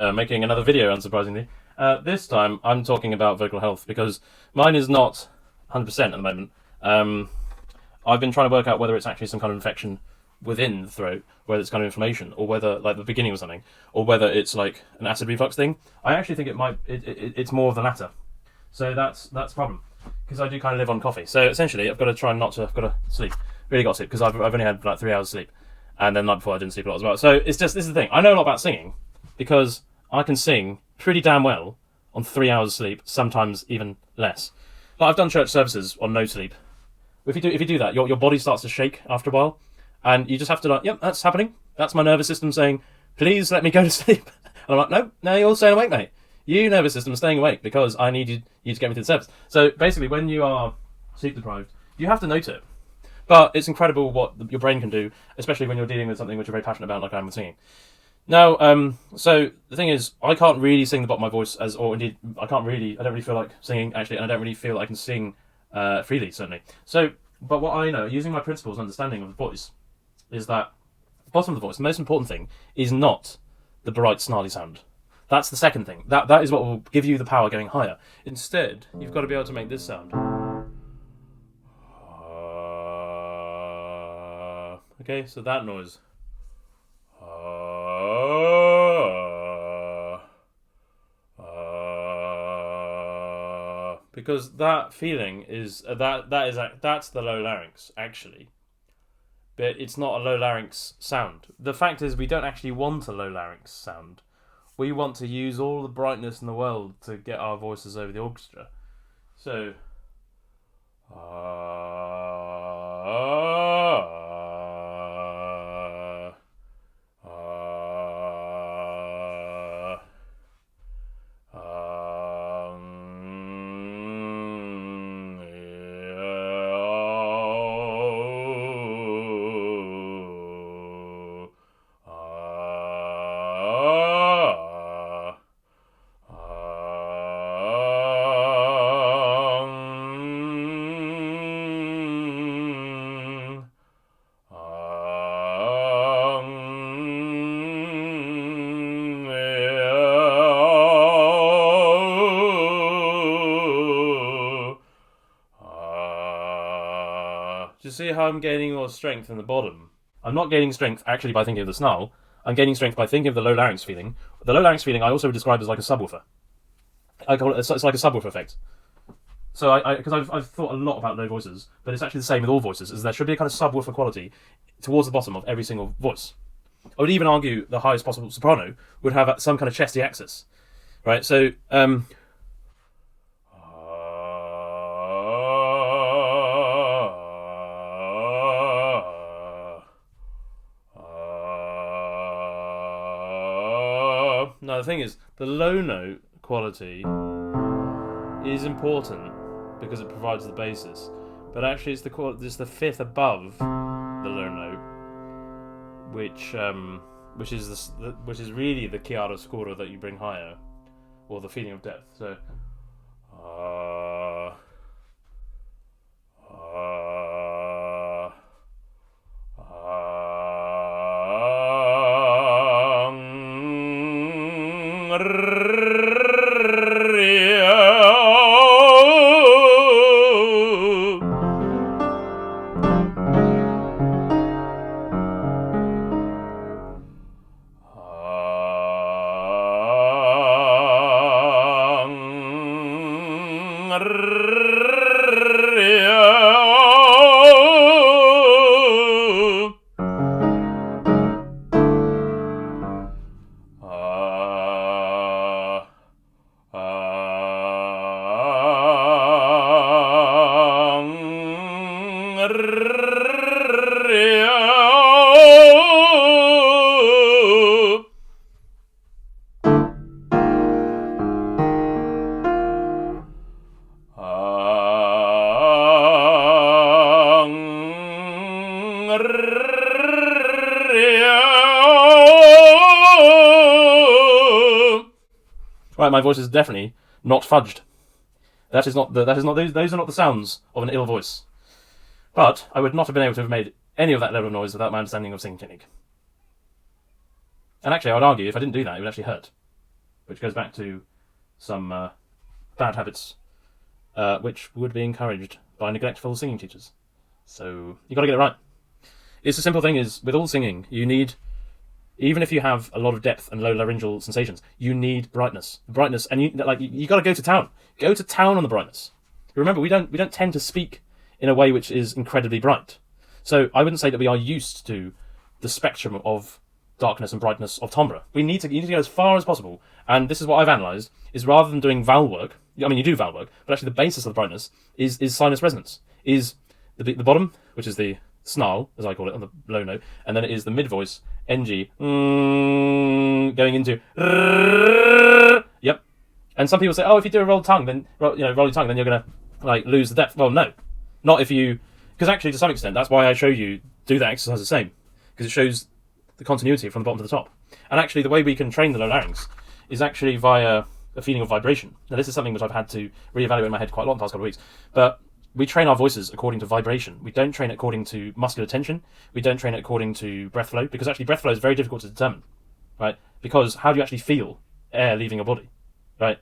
Making another video, unsurprisingly. This time I'm talking about vocal health because mine is not 100% at the moment. I've been trying to work out whether it's actually some kind of infection within the throat, whether it's kind of inflammation, or whether like the beginning or something, or whether it's like an acid reflux thing. I actually think it's more of the latter. So that's the problem, because I do kind of live on coffee. So essentially, I've got to try not to. I've got to sleep. Really got to sleep because I've only had like 3 hours sleep, and then the night before I didn't sleep a lot as well. So it's just this is the thing. I know a lot about singing because I can sing pretty damn well on 3 hours sleep, sometimes even less. Like I've done church services on no sleep. If you do that, your body starts to shake after a while, and you just have to like, yep, that's happening. That's my nervous system saying, please let me go to sleep. And I'm like, no, you're staying awake, mate. You nervous system staying awake because I need you to get me to the service. So basically, when you are sleep deprived, you have to note it. But it's incredible what your brain can do, especially when you're dealing with something which you're very passionate about, like I am with singing. Now, so the thing is, I can't really sing the bottom of my voice, or indeed, I don't really feel like singing, actually, and I don't really feel like I can sing freely, certainly. So, but what I know, using my principles and understanding of the voice, is that the bottom of the voice, the most important thing, is not the bright, snarly sound. That's the second thing. That is what will give you the power going higher. Instead, you've got to be able to make this sound. Okay, so that noise. Because that feeling is that's the low larynx actually, but it's not a low larynx sound. The fact is, we don't actually want a low larynx sound. We want to use all the brightness in the world to get our voices over the orchestra. So, do you see how I'm gaining more strength in the bottom? I'm not gaining strength actually by thinking of the snarl. I'm gaining strength by thinking of the low larynx feeling. The low larynx feeling I also describe as like a subwoofer. I call it, it's like a subwoofer effect. So because I've thought a lot about low voices, but it's actually the same with all voices, is there should be a kind of subwoofer quality towards the bottom of every single voice. I would even argue the highest possible soprano would have some kind of chesty axis, right? So, now the thing is, the low note quality is important because it provides the basis, but actually it's the fifth above the low note, which is really the chiaroscuro that you bring higher, or the feeling of depth. So, right, my voice is definitely not fudged. Those are not the sounds of an ill voice. But I would not have been able to have made any of that level of noise without my understanding of singing technique. And actually, I would argue if I didn't do that, it would actually hurt. which goes back to some bad habits, which would be encouraged by neglectful singing teachers. So you got to get it right. It's a simple thing. Is with all singing, you need, even if you have a lot of depth and low laryngeal sensations, you need brightness, and you got to go to town. Go to town on the brightness. Remember, we don't tend to speak in a way which is incredibly bright. So I wouldn't say that we are used to the spectrum of darkness and brightness of timbre. You need to go as far as possible. And this is what I've analysed, is rather than doing vowel work, I mean, you do vowel work, but actually the basis of the brightness is sinus resonance, is the bottom, which is the snarl, as I call it, on the low note, and then it is the mid voice, ng, going into, yep. And some people say, oh, if you do a rolled tongue, then rolling tongue, then you're going to lose the depth. Well, no, not if you, because actually to some extent that's why I show you do that exercise the same, because it shows the continuity from the bottom to the top. And actually the way we can train the low larynx is actually via a feeling of vibration. Now this is something which I've had to reevaluate in my head quite a lot in the past couple of weeks, but we train our voices according to vibration. We don't train it according to muscular tension. We don't train it according to breath flow, because actually breath flow is very difficult to determine, right? Because how do you actually feel air leaving your body, right?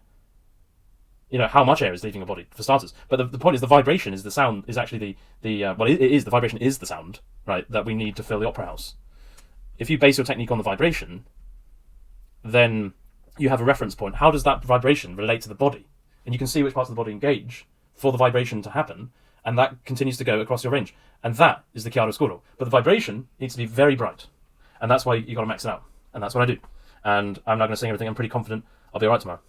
How much air is leaving your body, for starters. But the point is the vibration is the sound, is actually the vibration is the sound, right, that we need to fill the opera house. If you base your technique on the vibration, then you have a reference point. How does that vibration relate to the body? And you can see which parts of the body engage for the vibration to happen, and that continues to go across your range. And that is the chiaroscuro. But the vibration needs to be very bright, and that's why you got to max it out. And that's what I do. And I'm not going to sing everything. I'm pretty confident I'll be alright tomorrow.